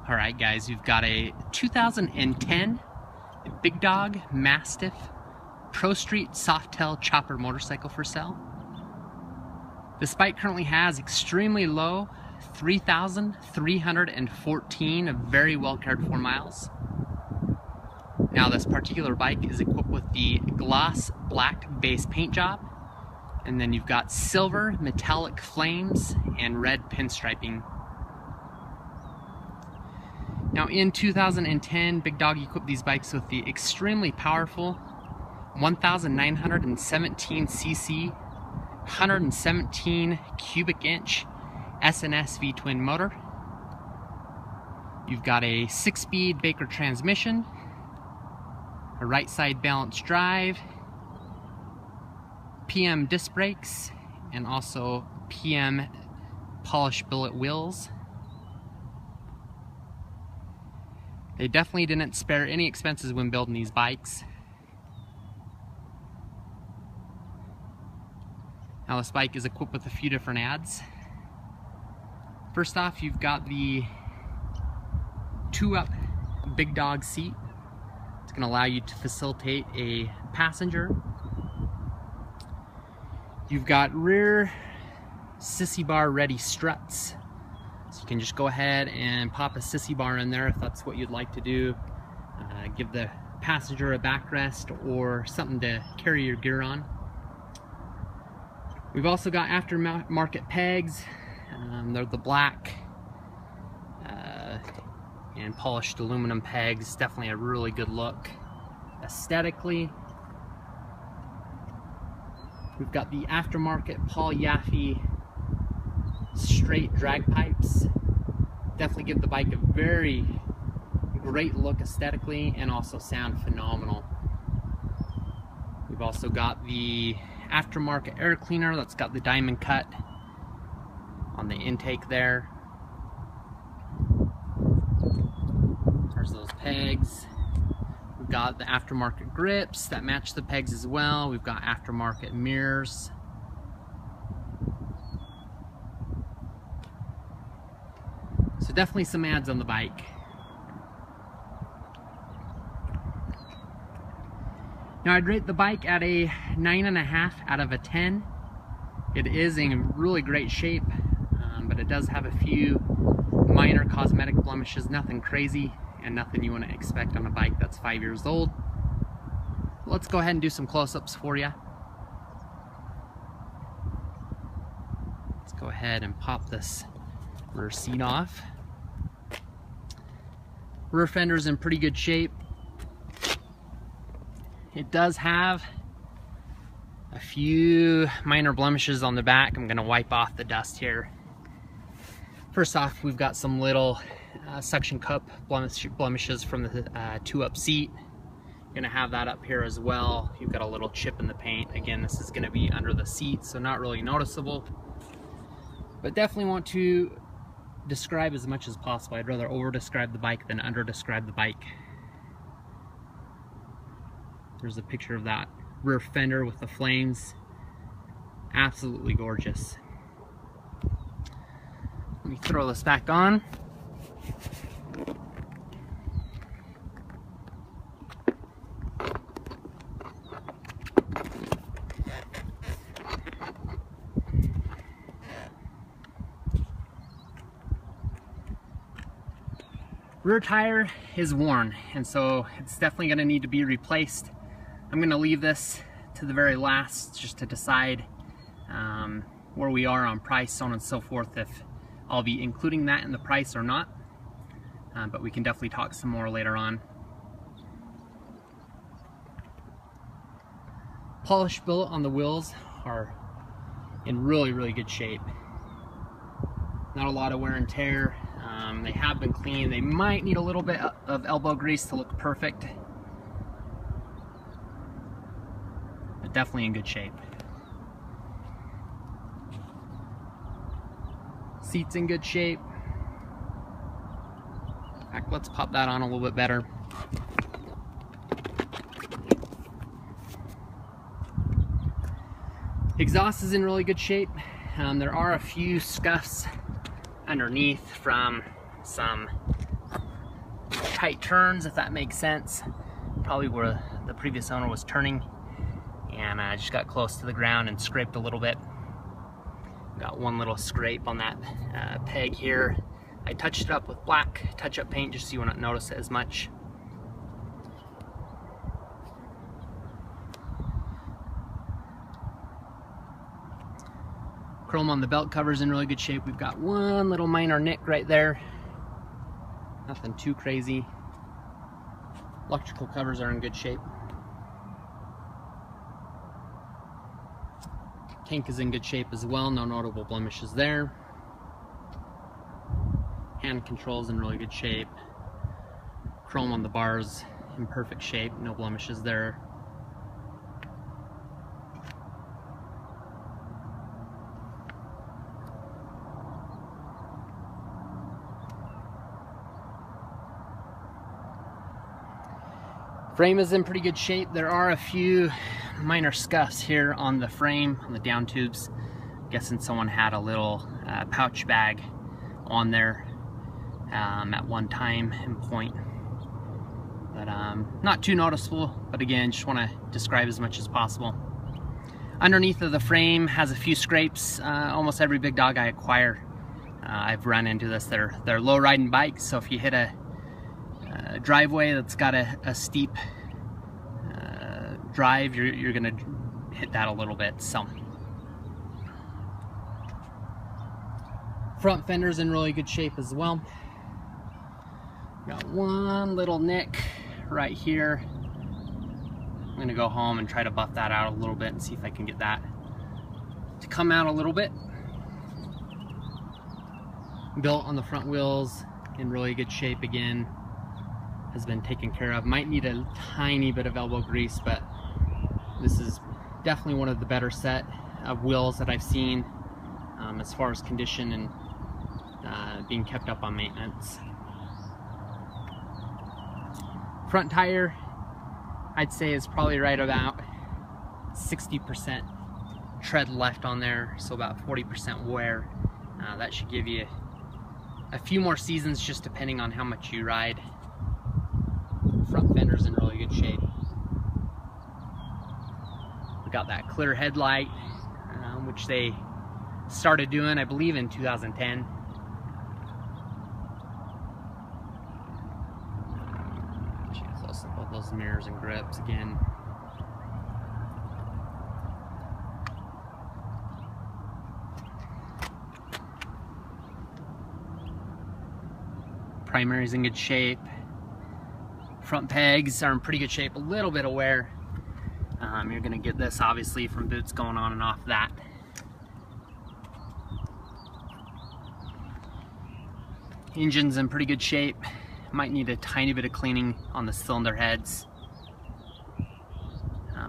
Alright guys, we've got a 2010 Big Dog Mastiff Pro Street Softail chopper motorcycle for sale. This bike currently has extremely low 3,314 very well cared for miles. Now this particular bike is equipped with the gloss black base paint job, and then you've got silver metallic flames and red pinstriping. Now in 2010, Big Dog equipped these bikes with the extremely powerful 1,917cc, 117 cubic inch S&S V-twin motor. You've got a 6-speed Baker transmission, a right side balanced drive, PM disc brakes, and also PM polished billet wheels. They definitely didn't spare any expenses when building these bikes. Now this bike is equipped with a few different adds. First off, you've got the 2-up Big Dog seat. It's going to allow you to facilitate a passenger. You've got rear sissy bar ready struts. So you can just go ahead and pop a sissy bar in there if that's what you'd like to do. Give the passenger a backrest or something to carry your gear on. We've also got aftermarket pegs. They're the black and polished aluminum pegs. Definitely a really good look aesthetically. We've got the aftermarket Paul Yaffe straight drag pipes. Definitely give the bike a very great look aesthetically and also sound phenomenal. We've also got the aftermarket air cleaner that's got the diamond cut on the intake there. There's those pegs. We've got the aftermarket grips that match the pegs as well. We've got aftermarket mirrors. So definitely some adds on the bike. Now I'd rate the bike at a 9.5 out of a 10. It is in really great shape, but it does have a few minor cosmetic blemishes, nothing crazy and nothing you want to expect on a bike that's 5 years old. Let's go ahead and do some close-ups for you. Let's go ahead and pop this rear seat off. Rear fender's in pretty good shape. It does have a few minor blemishes on the back. I'm gonna wipe off the dust here. First off, we've got some little suction cup blemishes from the 2-up seat. You're gonna have that up here as well. You've got a little chip in the paint. Again, this is gonna be under the seat, so not really noticeable. But definitely want to describe as much as possible. I'd rather over-describe the bike than under-describe the bike. There's a picture of that rear fender with the flames. Absolutely gorgeous. Let me throw this back on. Rear tire is worn, and so it's definitely going to need to be replaced. I'm going to leave this to the very last just to decide where we are on price, so on and so forth, if I'll be including that in the price or not. But we can definitely talk some more later on. Polished billet on the wheels are in really good shape. Not a lot of wear and tear. They have been cleaned. They might need a little bit of elbow grease to look perfect, but definitely in good shape. Seat's in good shape. In fact, let's pop that on a little bit better. Exhaust is in really good shape. There are a few scuffs underneath from some tight turns, if that makes sense. Probably where the previous owner was turning, and I just got close to the ground and scraped a little bit. Got one little scrape on that peg here. I touched it up with black touch-up paint just so you won't notice it as much. Chrome on the belt cover's in really good shape. We've got one little minor nick right there. Nothing too crazy. Electrical covers are in good shape. Tank is in good shape as well, no notable blemishes there. Hand controls in really good shape. Chrome on the bars in perfect shape, no blemishes there. Frame is in pretty good shape. There are a few minor scuffs here on the frame, on the down tubes. I'm guessing someone had a little pouch bag on there at one time and point. But not too noticeable, but again, just want to describe as much as possible. Underneath of the frame has a few scrapes. Almost every big dog I acquire, I've run into this. They're low riding bikes, so if you hit a driveway that's got a steep drive, you're gonna hit that a little bit. So front fender's in really good shape as well. Got one little nick right here. I'm gonna go home and try to buff that out a little bit and see if I can get that to come out a little bit. Built on the front wheels in really good shape again. Has been taken care of. Might need a tiny bit of elbow grease, but this is definitely one of the better set of wheels that I've seen as far as condition and being kept up on maintenance. Front tire, I'd say is probably right about 60% tread left on there, so about 40% wear. That should give you a few more seasons, just depending on how much you ride. Front fender's in really good shape. We got that clear headlight, which they started doing, I believe, in 2010. Close up all those mirrors and grips again. Primary's in good shape. Front pegs are in pretty good shape, a little bit of wear. You're gonna get this obviously from boots going on and off that. Engine's in pretty good shape. Might need a tiny bit of cleaning on the cylinder heads.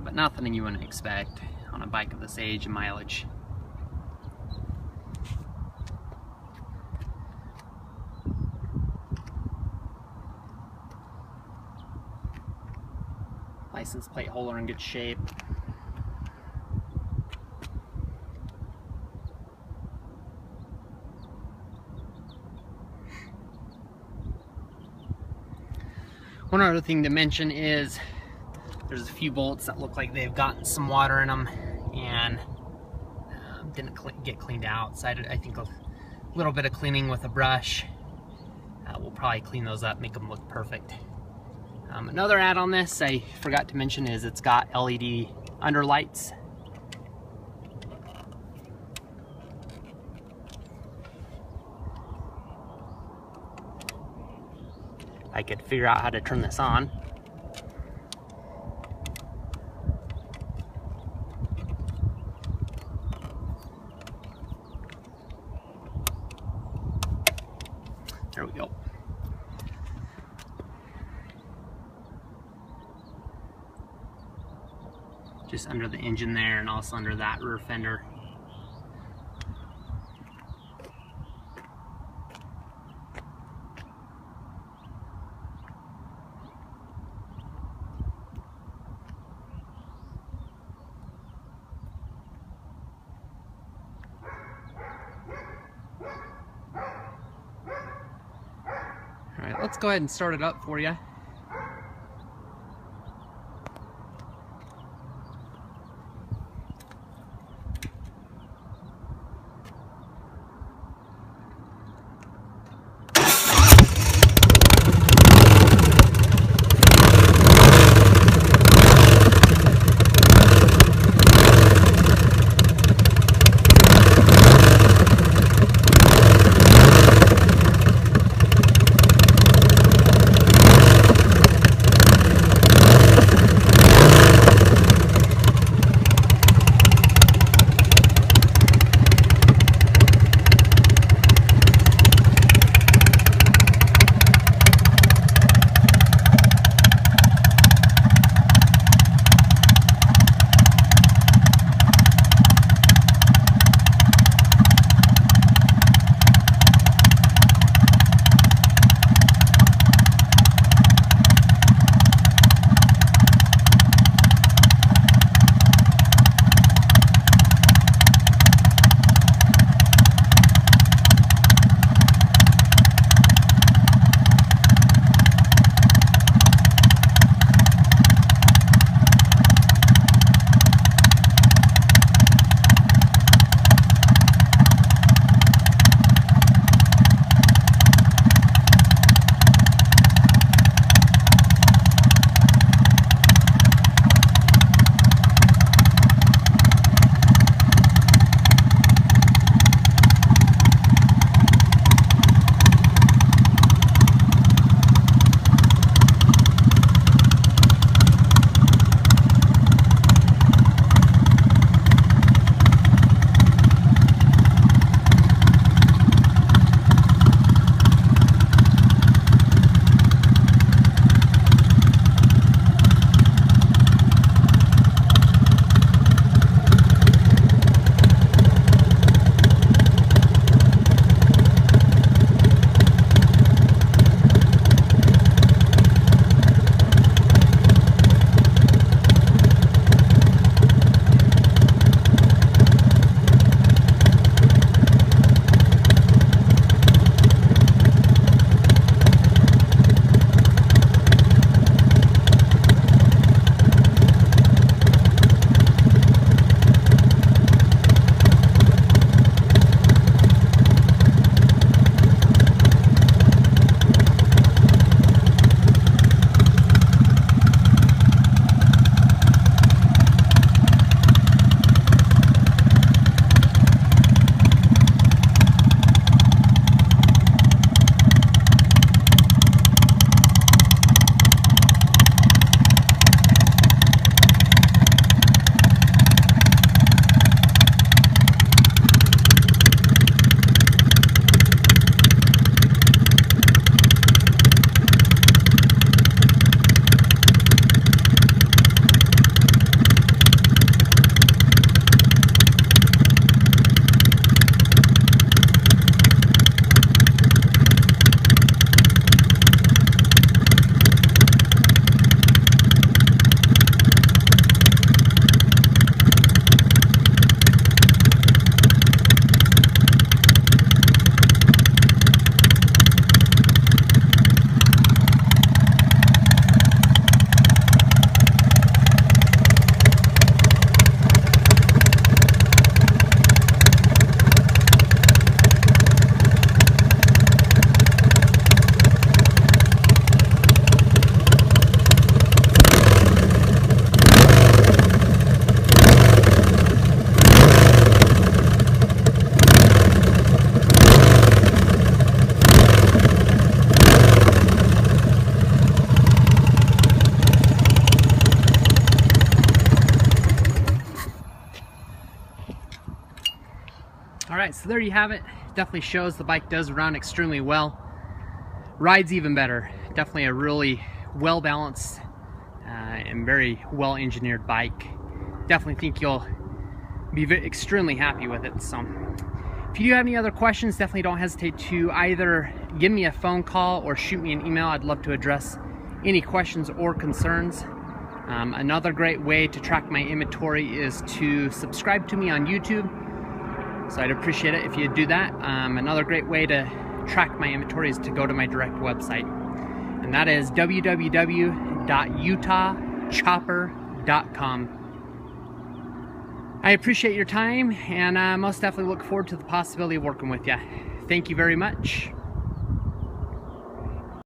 But nothing you wouldn't expect on a bike of this age and mileage. License plate holder in good shape. One other thing to mention is there's a few bolts that look like they've gotten some water in them and didn't get cleaned out. So I think a little bit of cleaning with a brush will probably clean those up, make them look perfect. Another add on this I forgot to mention is it's got LED underlights. I could figure out how to turn this on. There we go. Just under the engine there and also under that rear fender. All right, let's go ahead and start it up for you. All right, so there you have it. Definitely shows the bike does run extremely well. Rides even better. Definitely a really well balanced and very well engineered bike. Definitely think you'll be extremely happy with it. So if you do have any other questions, definitely don't hesitate to either give me a phone call or shoot me an email. I'd love to address any questions or concerns. Another great way to track my inventory is to subscribe to me on YouTube. So I'd appreciate it if you do that. Another great way to track my inventory is to go to my direct website, and that is www.utahchopper.com. I appreciate your time, and most definitely look forward to the possibility of working with you. Thank you very much.